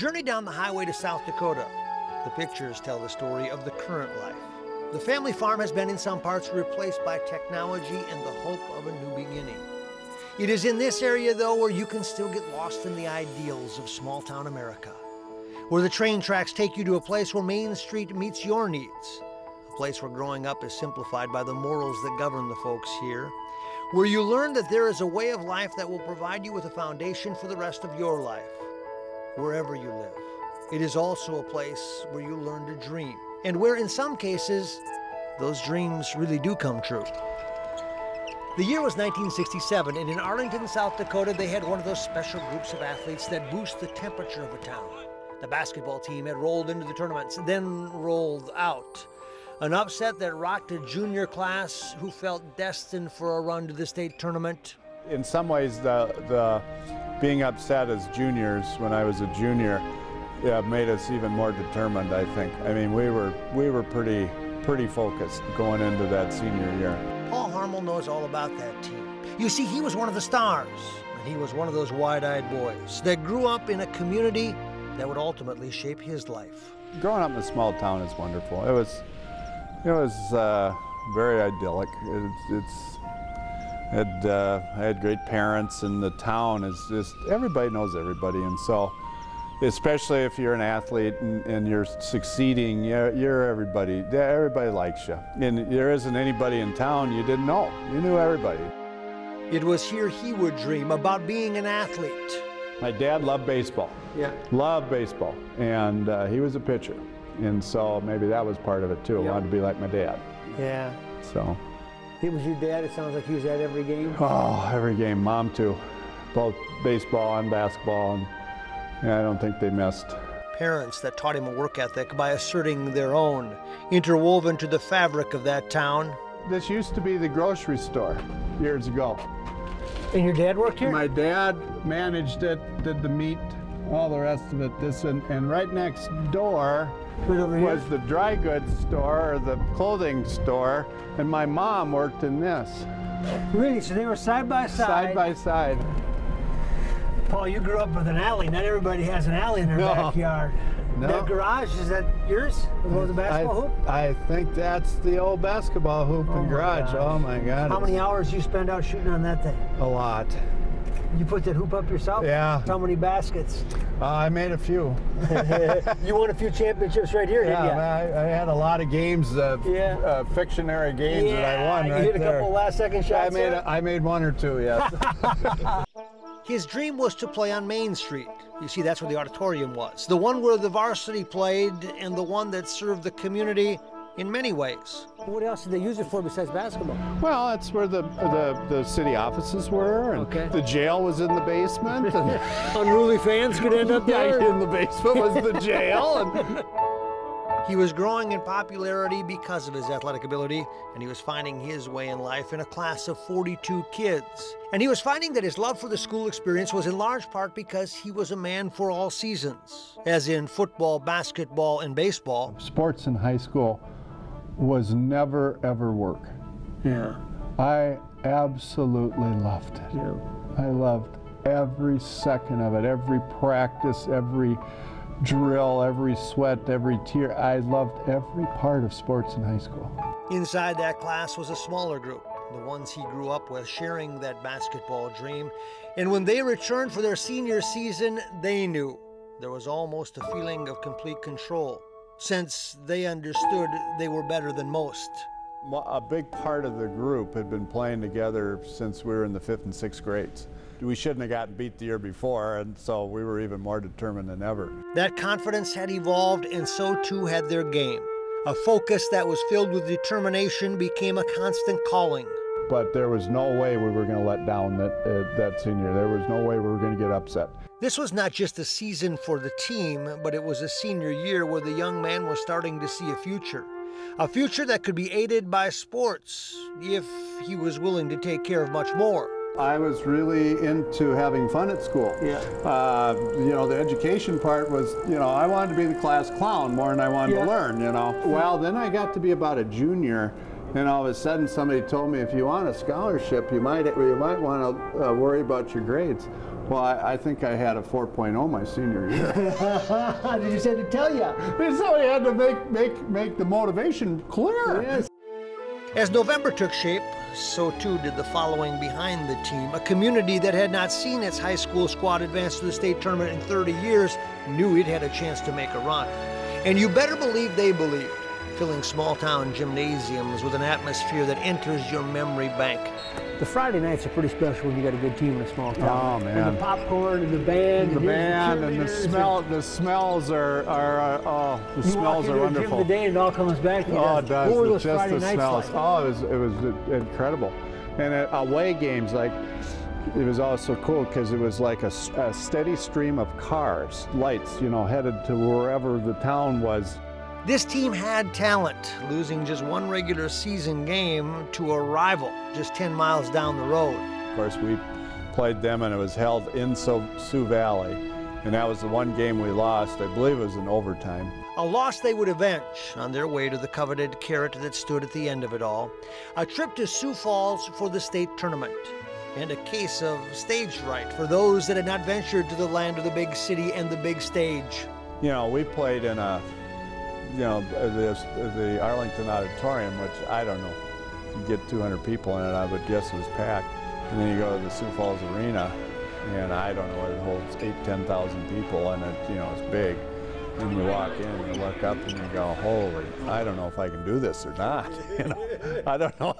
journey down the highway to South Dakota. The pictures tell the story of the current life. The family farm has been in some parts replaced by technology and the hope of a new beginning. It is in this area, though, where you can still get lost in the ideals of small-town America, where the train tracks take you to a place where Main Street meets your needs, a place where growing up is simplified by the morals that govern the folks here, where you learn that there is a way of life that will provide you with a foundation for the rest of your life, wherever you live. It is also a place where you learn to dream, and where in some cases, those dreams really do come true. The year was 1967, and in Arlington, South Dakota, they had one of those special groups of athletes that boost the temperature of a town. The basketball team had rolled into the tournaments, then rolled out. An upset that rocked a junior class who felt destined for a run to the state tournament. In some ways, the being upset as juniors when I was a junior made us even more determined, I think. I mean, we were pretty focused going into that senior year. Paul Harmel knows all about that team. You see, he was one of the stars, and he was one of those wide-eyed boys that grew up in a community that would ultimately shape his life. Growing up in a small town is wonderful. It was very idyllic. I had great parents, and the town is just, everybody knows everybody, and so, especially if you're an athlete and you're succeeding, you're everybody likes you. And there isn't anybody in town you didn't know. You knew everybody. It was here he would dream about being an athlete. My dad loved baseball. Yeah. Loved baseball. And he was a pitcher. And so maybe that was part of it too. I wanted to be like my dad. Yeah. So. It was your dad? It sounds like he was at every game? Oh, every game. Mom too. Both baseball and basketball. And I don't think they missed. Parents that taught him a work ethic by asserting their own, interwoven to the fabric of that town. This used to be the grocery store years ago. And your dad worked here? My dad managed it, did the meat, all the rest of it. And right next door was the dry goods store, or the clothing store, and my mom worked in this. Really? So they were side by side? Side by side. Paul, you grew up with an alley. Not everybody has an alley in their backyard. No. That garage, is that yours? The basketball hoop? I think that's the old basketball hoop and garage. Oh my God. How many hours do you spend out shooting on that thing? A lot. You put that hoop up yourself? Yeah. How many baskets? I made a few. You won a few championships right here, didn't you? I had a lot of games, fictionary games that I won. You right hit a there. couple last-second shots. I made one or two, yes. His dream was to play on Main Street. You see, that's where the auditorium was. The one where the varsity played and the one that served the community in many ways. What else did they use it for besides basketball? Well, that's where the city offices were, and the jail was in the basement. And unruly fans could end up there. Yeah, in the basement was the jail. And he was growing in popularity because of his athletic ability, and he was finding his way in life in a class of 42 kids. And he was finding that his love for the school experience was in large part because he was a man for all seasons, as in football, basketball, and baseball. Sports in high school was never, ever work. Yeah. I absolutely loved it. Yeah. I loved every second of it, every practice, every drill, every sweat, every tear. I loved every part of sports in high school. Inside that class was a smaller group, the ones he grew up with, sharing that basketball dream. And when they returned for their senior season, they knew there was almost a feeling of complete control, since they understood they were better than most. A big part of the group had been playing together since we were in the 5th and 6th grades. We shouldn't have gotten beat the year before, and so we were even more determined than ever. That confidence had evolved, and so too had their game. A focus that was filled with determination became a constant calling. But there was no way we were going to let down that senior. There was no way we were going to get upset. This was not just a season for the team, but it was a senior year where the young man was starting to see a future. A future that could be aided by sports, if he was willing to take care of much more. I was really into having fun at school. Yeah. The education part was, I wanted to be the class clown more than I wanted to learn, Well, then I got to be about a junior, And all of a sudden somebody told me, if you want a scholarship, you might want to worry about your grades. Well, I think I had a 4.0 my senior year. They just had to tell you. Somebody had to make the motivation clear. Yes. As November took shape, so too did the following behind the team. A community that had not seen its high school squad advance to the state tournament in 30 years knew it had a chance to make a run. And you better believe they believed, filling small-town gymnasiums with an atmosphere that enters your memory bank. The Friday nights are pretty special when you got a good team in a small town. Oh, man. And the popcorn and the band. The band and the smells are wonderful. The day and it all comes back. Oh, it does. What were those just Friday the nights smells. like? Oh, it was incredible. And away games, like, it was also cool because it was like a steady stream of cars, lights, you know, headed to wherever the town was. This team had talent, losing just one regular season game to a rival just 10 miles down the road. Of course, we played them and it was held in Sioux Valley. And that was the one game we lost. I believe it was in overtime. A loss they would avenge on their way to the coveted carrot that stood at the end of it all. A trip to Sioux Falls for the state tournament. And a case of stage fright for those that had not ventured to the land of the big city and the big stage. You know, we played in the Arlington Auditorium, which I don't know, you get 200 people in it, I would guess it was packed. And then you go to the Sioux Falls Arena, and I don't know, it holds 10,000 people, and it, you know, it's big. And you walk in, and you look up, and you go, holy, I don't know if I can do this or not. You know, I don't know,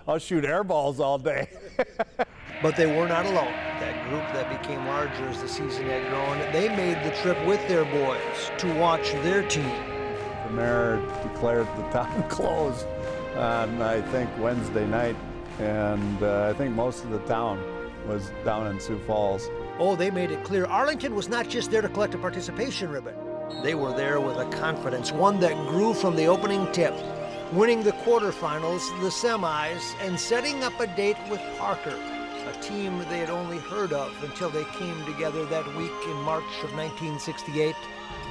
I'll shoot air balls all day. But they were not alone. That group that became larger as the season had grown, they made the trip with their boys to watch their team. The mayor declared the town closed on, I think, Wednesday night, and I think most of the town was down in Sioux Falls. Oh, they made it clear. Arlington was not just there to collect a participation ribbon. They were there with a confidence, one that grew from the opening tip, winning the quarterfinals, the semis, and setting up a date with Parker, a team they had only heard of until they came together that week in March of 1968.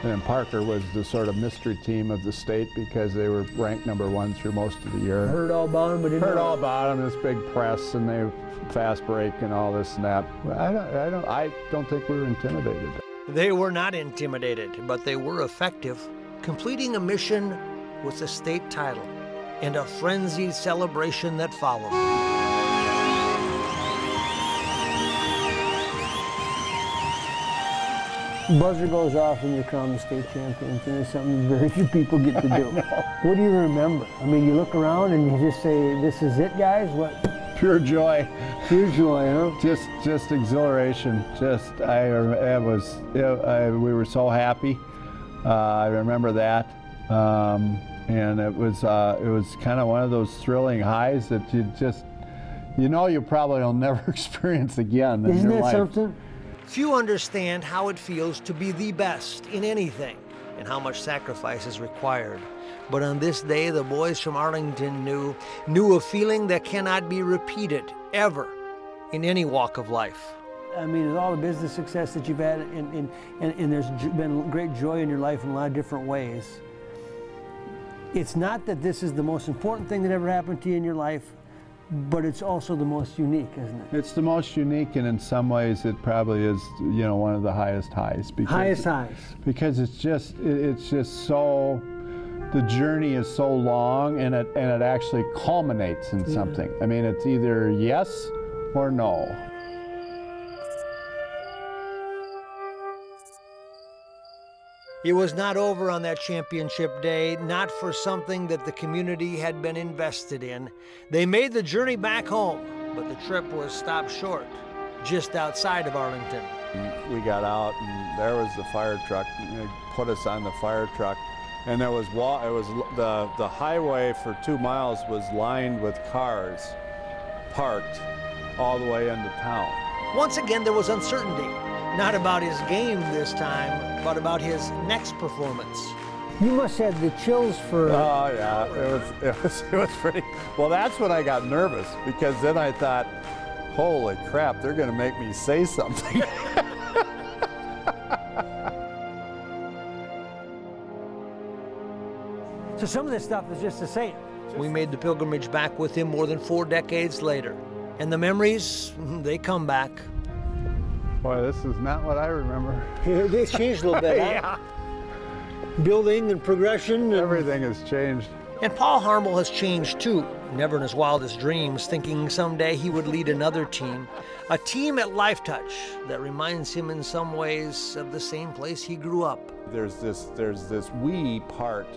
And Parker was the sort of mystery team of the state because they were ranked #1 through most of the year. Heard all about them, but didn't heard know. all about them. This big press and they fast break and all this and that. I don't think we were intimidated. They were not intimidated, but they were effective, completing a mission with a state title and a frenzied celebration that followed. Buzzer goes off when you crown the state champions, and it's something very few people get to do. What do you remember? I mean, you look around and you just say, "This is it, guys." What? Pure joy. Pure joy, huh? Just exhilaration. We were so happy. I remember that, and it was kind of one of those thrilling highs that you probably will never experience again in your life. Isn't that something? Few understand how it feels to be the best in anything and how much sacrifice is required. But on this day, the boys from Arlington knew a feeling that cannot be repeated ever in any walk of life. I mean, with all the business success that you've had, and there's been great joy in your life in a lot of different ways, it's not that this is the most important thing that ever happened to you in your life, but it's also the most unique, isn't it? It's the most unique, and in some ways it probably is, one of the highest highs. Because it's just so, the journey is so long, and it actually culminates in something. I mean, it's either yes or no. It was not over on that championship day, not for something that the community had been invested in. They made the journey back home, but the trip was stopped short, just outside of Arlington. We got out, and there was the fire truck. They put us on the fire truck, and the highway for 2 miles was lined with cars parked all the way into town. Once again, there was uncertainty. Not about his game this time, but about his next performance. You must have the chills for... Oh yeah, it was pretty... Well, that's when I got nervous, because then I thought, holy crap, they're gonna make me say something. So some of this stuff is just to say it. We made the pilgrimage back with him more than 4 decades later. And the memories, they come back. Boy, this is not what I remember. It's changed a little bit, huh? Yeah. Building and progression. Everything has changed. And Paul Harmel has changed too. Never in his wildest dreams, thinking someday he would lead another team. A team at Lifetouch that reminds him in some ways of the same place he grew up. There's this we part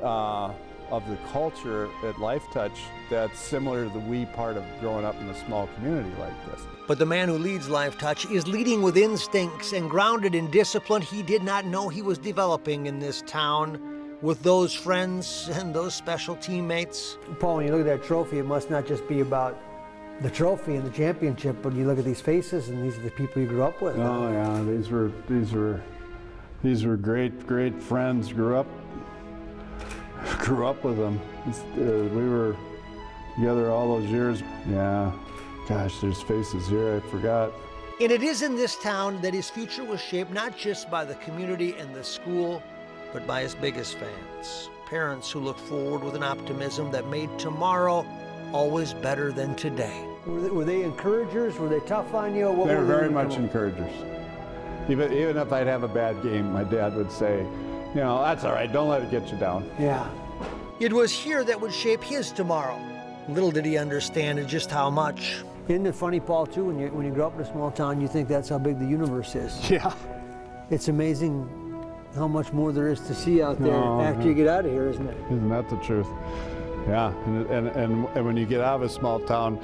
of the culture at Lifetouch that's similar to the we part of growing up in a small community like this. But the man who leads Lifetouch is leading with instincts and grounded in discipline he did not know he was developing in this town, with those friends and those special teammates. Paul, when you look at that trophy, it must not just be about the trophy and the championship, but you look at these faces and these are the people you grew up with. Oh yeah, these were great friends. Grew up with them. We were together all those years. Yeah, gosh, there's faces here I forgot. And it is in this town that his future was shaped not just by the community and the school, but by his biggest fans. Parents who look forward with an optimism that made tomorrow always better than today. Were they encouragers? Were they tough on you? They were very much encouragers. Even if I'd have a bad game, my dad would say, you know, that's all right, don't let it get you down. Yeah. It was here that would shape his tomorrow. Little did he understand just how much. Isn't it funny, Paul, too, when you grow up in a small town, you think that's how big the universe is. Yeah. It's amazing how much more there is to see out there after you get out of here, isn't it? Isn't that the truth? Yeah, and when you get out of a small town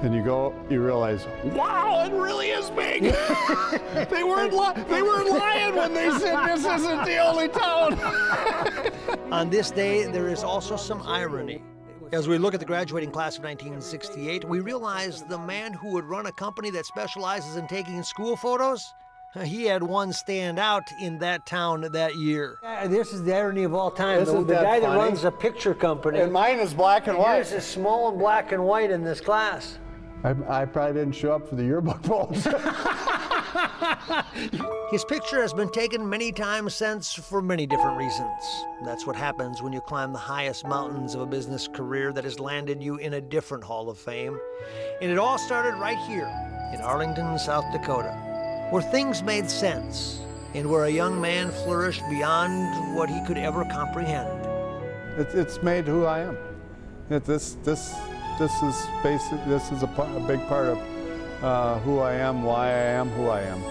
and you realize, wow, it really is big. They weren't lying when they said this isn't the only town. On this day, there is also some irony. As we look at the graduating class of 1968, we realize the man who would run a company that specializes in taking school photos, he had one stand out in that town that year. This is the irony of all time. The guy that runs a picture company. And mine is black and white. Yours is small and black and white in this class. I probably didn't show up for the yearbook polls. His picture has been taken many times since for many different reasons. That's what happens when you climb the highest mountains of a business career that has landed you in a different Hall of Fame. And it all started right here in Arlington, South Dakota, where things made sense and where a young man flourished beyond what he could ever comprehend. It's made who I am. This is a big part of who I am, why I am who I am.